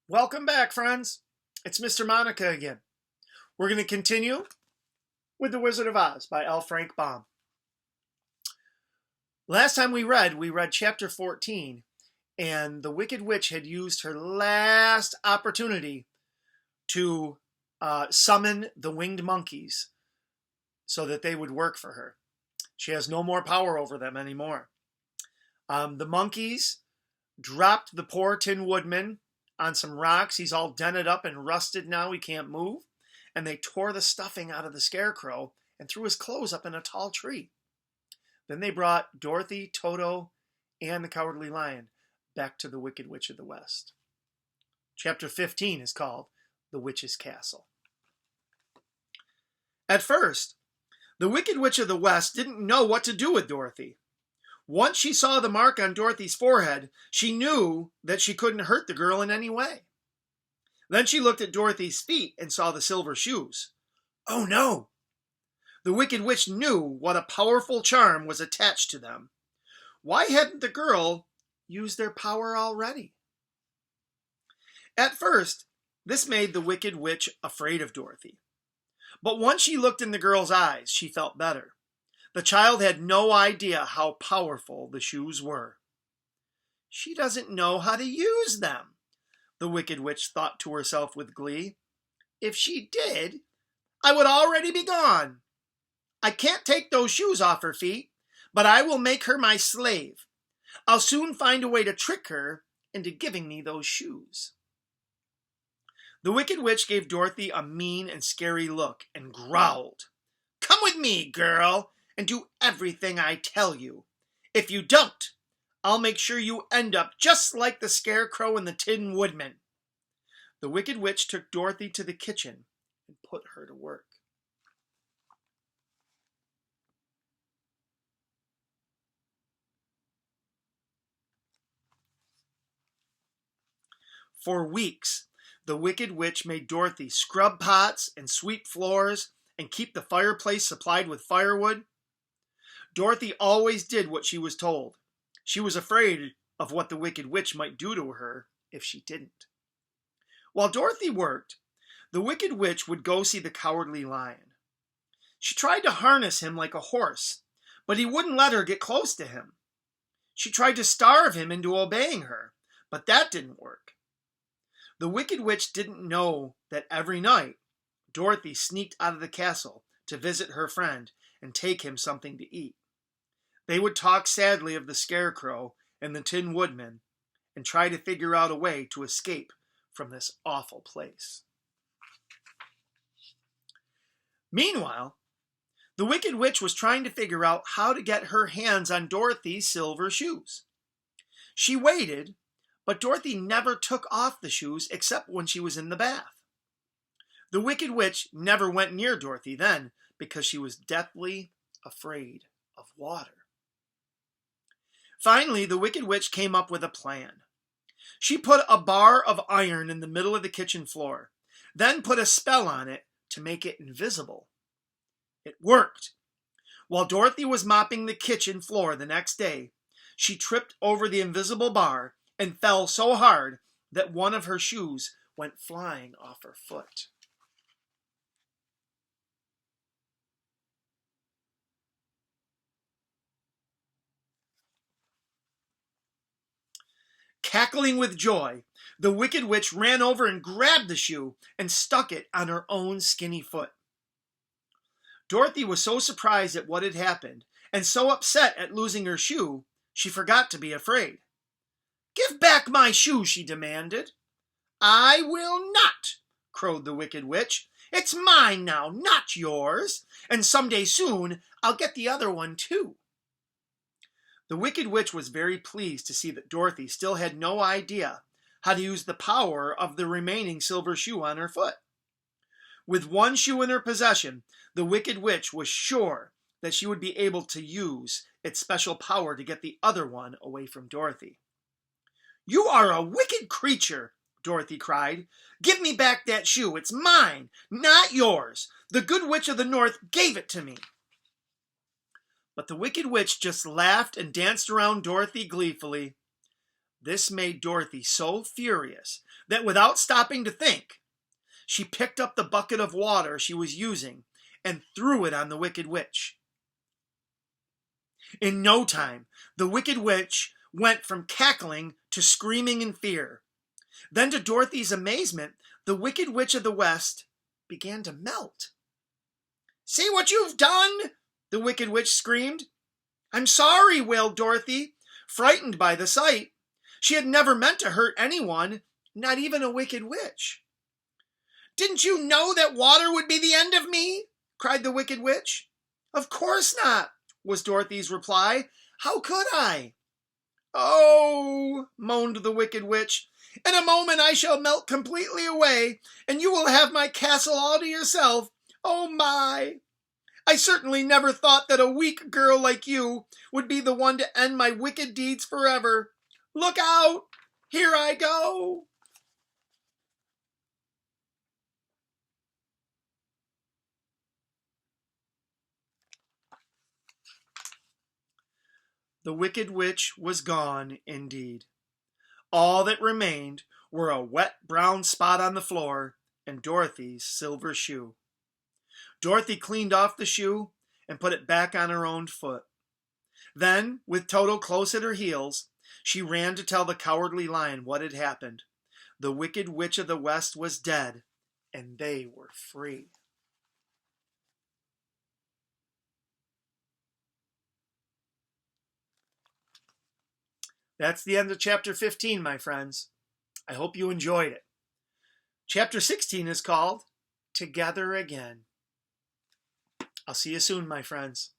Welcome back, friends. It's Mr. Monica again. We're going to continue with The Wizard of Oz by L. Frank Baum. Last time we read chapter 14, and the Wicked Witch had used her last opportunity to summon the winged monkeys so that they would work for her. She has no more power over them anymore. The monkeys dropped the poor Tin Woodman on some rocks. He's all dented up and rusted now. He can't move. And they tore the stuffing out of the scarecrow and threw his clothes up in a tall tree. Then they brought Dorothy, Toto, and the Cowardly Lion back to the Wicked Witch of the West. Chapter 15 is called The Witch's Castle. At first, the Wicked Witch of the West didn't know what to do with Dorothy. Once she saw the mark on Dorothy's forehead, she knew that she couldn't hurt the girl in any way. Then she looked at Dorothy's feet and saw the silver shoes. Oh no! The Wicked Witch knew what a powerful charm was attached to them. Why hadn't the girl used their power already? At first, this made the Wicked Witch afraid of Dorothy. But once she looked in the girl's eyes, she felt better. The child had no idea how powerful the shoes were. She doesn't know how to use them, the Wicked Witch thought to herself with glee. If she did, I would already be gone. I can't take those shoes off her feet, but I will make her my slave. I'll soon find a way to trick her into giving me those shoes. The Wicked Witch gave Dorothy a mean and scary look and growled. Come with me, girl, and do everything I tell you. If you don't, I'll make sure you end up just like the Scarecrow and the Tin Woodman. The Wicked Witch took Dorothy to the kitchen and put her to work. For weeks, the Wicked Witch made Dorothy scrub pots and sweep floors and keep the fireplace supplied with firewood. Dorothy always did what she was told. She was afraid of what the Wicked Witch might do to her if she didn't. While Dorothy worked, the Wicked Witch would go see the Cowardly Lion. She tried to harness him like a horse, but he wouldn't let her get close to him. She tried to starve him into obeying her, but that didn't work. The Wicked Witch didn't know that every night, Dorothy sneaked out of the castle to visit her friend and take him something to eat. They would talk sadly of the Scarecrow and the Tin Woodman and try to figure out a way to escape from this awful place. Meanwhile, the Wicked Witch was trying to figure out how to get her hands on Dorothy's silver shoes. She waited, but Dorothy never took off the shoes except when she was in the bath. The Wicked Witch never went near Dorothy then because she was deathly afraid of water. Finally, the Wicked Witch came up with a plan. She put a bar of iron in the middle of the kitchen floor, then put a spell on it to make it invisible. It worked. While Dorothy was mopping the kitchen floor the next day, she tripped over the invisible bar and fell so hard that one of her shoes went flying off her foot. Cackling with joy, the Wicked Witch ran over and grabbed the shoe and stuck it on her own skinny foot. Dorothy was so surprised at what had happened and so upset at losing her shoe, she forgot to be afraid. Give back my shoe, she demanded. I will not, crowed the Wicked Witch. It's mine now, not yours, and someday soon I'll get the other one too. The Wicked Witch was very pleased to see that Dorothy still had no idea how to use the power of the remaining silver shoe on her foot. With one shoe in her possession, the Wicked Witch was sure that she would be able to use its special power to get the other one away from Dorothy. You are a wicked creature, Dorothy cried. Give me back that shoe. It's mine, not yours. The Good Witch of the North gave it to me. But the Wicked Witch just laughed and danced around Dorothy gleefully. This made Dorothy so furious that without stopping to think, she picked up the bucket of water she was using and threw it on the Wicked Witch. In no time, the Wicked Witch went from cackling to screaming in fear. Then, to Dorothy's amazement, the Wicked Witch of the West began to melt. "See what you've done?" the Wicked Witch screamed. "I'm sorry," wailed Dorothy, frightened by the sight. She had never meant to hurt anyone, not even a wicked witch. "Didn't you know that water would be the end of me?" cried the Wicked Witch. "Of course not," was Dorothy's reply. "How could I?" "Oh," moaned the Wicked Witch, "in a moment I shall melt completely away, and you will have my castle all to yourself. Oh my! I certainly never thought that a weak girl like you would be the one to end my wicked deeds forever. Look out! Here I go!" The Wicked Witch was gone indeed. All that remained were a wet brown spot on the floor and Dorothy's silver shoe. Dorothy cleaned off the shoe and put it back on her own foot. Then, with Toto close at her heels, she ran to tell the Cowardly Lion what had happened. The Wicked Witch of the West was dead, and they were free. That's the end of chapter 15, my friends. I hope you enjoyed it. Chapter 16 is called Together Again. I'll see you soon, my friends.